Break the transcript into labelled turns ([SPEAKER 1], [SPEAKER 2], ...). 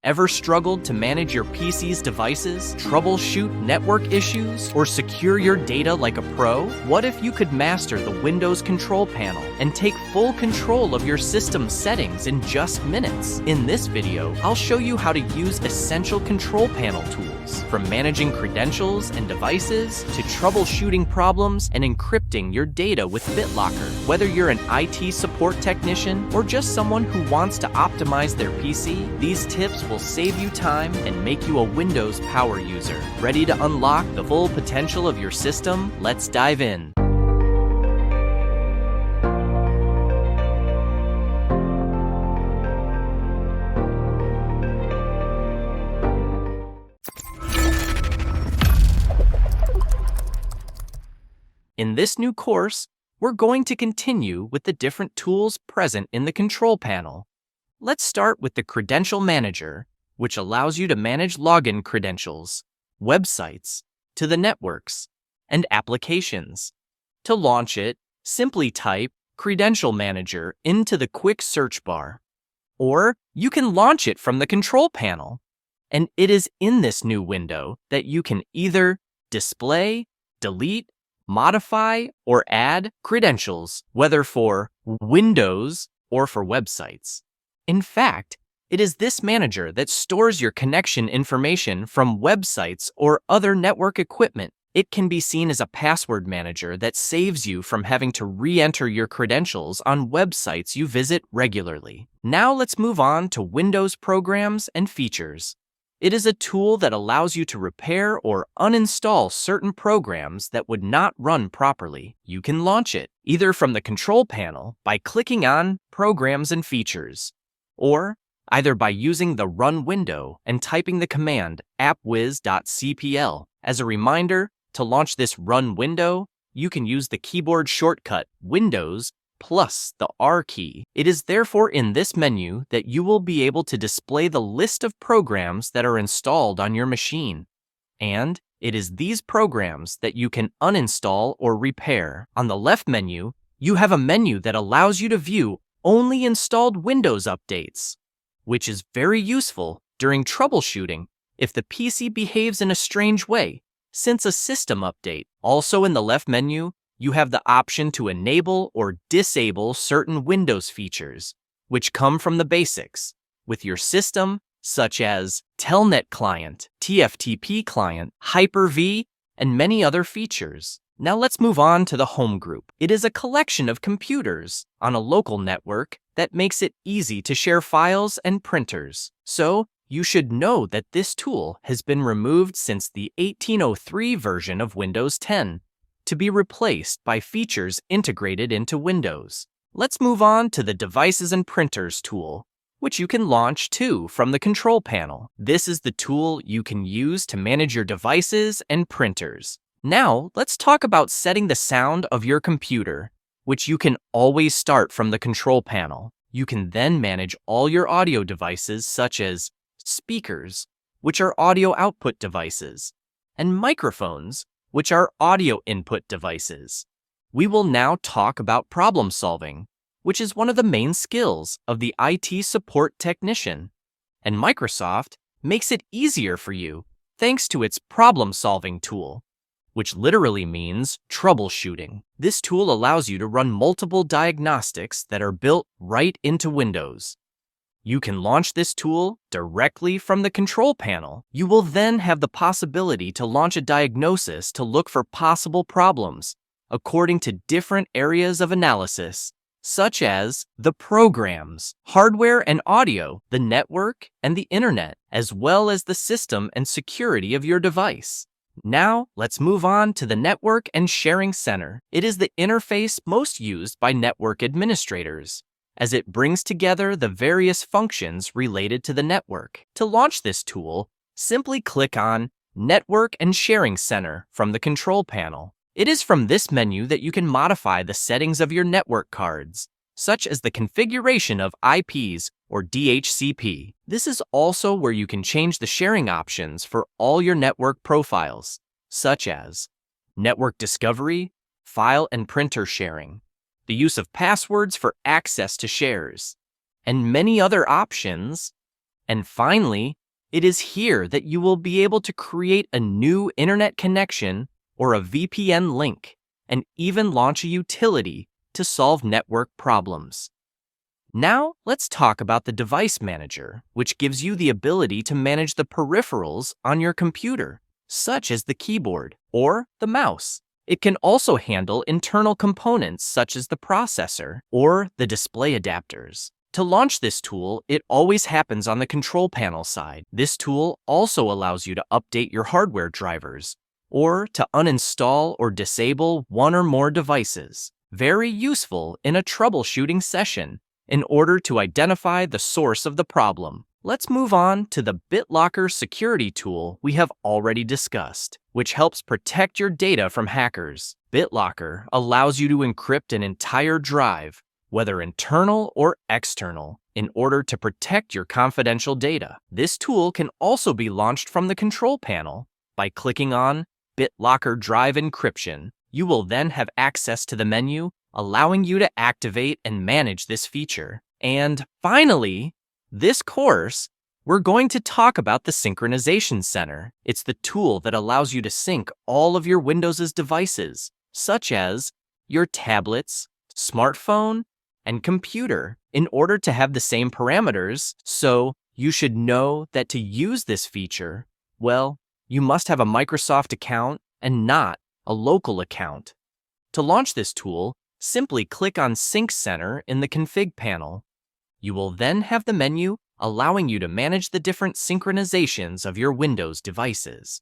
[SPEAKER 1] Ever struggled to manage your PC's devices, troubleshoot network issues, or secure your data like a pro? What if you could master the Windows control panel and take full control of your system settings in just minutes? In this video, I'll show you how to use essential control panel tools, from managing credentials and devices to troubleshooting problems and encrypting your data with BitLocker. Whether you're an IT support technician or just someone who wants to optimize their PC, these tips will save you time and make you a Windows power user. Ready to unlock the full potential of your system? Let's dive in. In this new course, we're going to continue with the different tools present in the control panel. Let's start with the Credential Manager, which allows you to manage login credentials, websites, to the networks, and applications. To launch it, simply type Credential Manager into the quick search bar. Or you can launch it from the control panel. And it is in this new window that you can either display, delete, modify, or add credentials, whether for Windows or for websites. In fact, it is this manager that stores your connection information from websites or other network equipment. It can be seen as a password manager that saves you from having to re-enter your credentials on websites you visit regularly. Now let's move on to Windows programs and features. It is a tool that allows you to repair or uninstall certain programs that would not run properly. You can launch it either from the control panel by clicking on Programs and Features, or either by using the Run window and typing the command appwiz.cpl. As a reminder, to launch this Run window, you can use the keyboard shortcut Windows plus the R key. It is therefore in this menu that you will be able to display the list of programs that are installed on your machine. And it is these programs that you can uninstall or repair. On the left menu, you have a menu that allows you to view only installed Windows updates, which is very useful during troubleshooting if the PC behaves in a strange way since a system update. Also in the left menu, you have the option to enable or disable certain Windows features, which come from the basics with your system, such as Telnet client, TFTP client, Hyper-V, and many other features. Now let's move on to the Home group. It is a collection of computers on a local network that makes it easy to share files and printers. So you should know that this tool has been removed since the 1803 version of Windows 10 to be replaced by features integrated into Windows. Let's move on to the Devices and Printers tool, which you can launch too from the control panel. This is the tool you can use to manage your devices and printers. Now, let's talk about setting the sound of your computer, which you can always start from the control panel. You can then manage all your audio devices such as speakers, which are audio output devices, and microphones, which are audio input devices. We will now talk about problem solving, which is one of the main skills of the IT support technician. And Microsoft makes it easier for you thanks to its problem solving tool, which literally means troubleshooting. This tool allows you to run multiple diagnostics that are built right into Windows. You can launch this tool directly from the control panel. You will then have the possibility to launch a diagnosis to look for possible problems according to different areas of analysis, such as the programs, hardware and audio, the network, and the internet, as well as the system and security of your device. Now, let's move on to the Network and Sharing Center. It is the interface most used by network administrators, as it brings together the various functions related to the network. To launch this tool, simply click on Network and Sharing Center from the control panel. It is from this menu that you can modify the settings of your network cards, such as the configuration of IPs or DHCP. This is also where you can change the sharing options for all your network profiles, such as network discovery, file and printer sharing, the use of passwords for access to shares, and many other options. And finally, it is here that you will be able to create a new internet connection or a VPN link, and even launch a utility to solve network problems. Now, let's talk about the device manager, which gives you the ability to manage the peripherals on your computer, such as the keyboard or the mouse. It can also handle internal components such as the processor or the display adapters. To launch this tool, it always happens on the control panel side. This tool also allows you to update your hardware drivers or to uninstall or disable one or more devices. Very useful in a troubleshooting session in order to identify the source of the problem. Let's move on to the BitLocker security tool we have already discussed, which helps protect your data from hackers. BitLocker allows you to encrypt an entire drive, whether internal or external, in order to protect your confidential data. This tool can also be launched from the control panel by clicking on BitLocker Drive Encryption. You will then have access to the menu, allowing you to activate and manage this feature. And finally, this course, we're going to talk about the Synchronization Center. It's the tool that allows you to sync all of your Windows' devices, such as your tablets, smartphone, and computer, in order to have the same parameters. So you should know that to use this feature, well, you must have a Microsoft account and not a local account. To launch this tool, simply click on Sync Center in the Config panel. You will then have the menu allowing you to manage the different synchronizations of your Windows devices.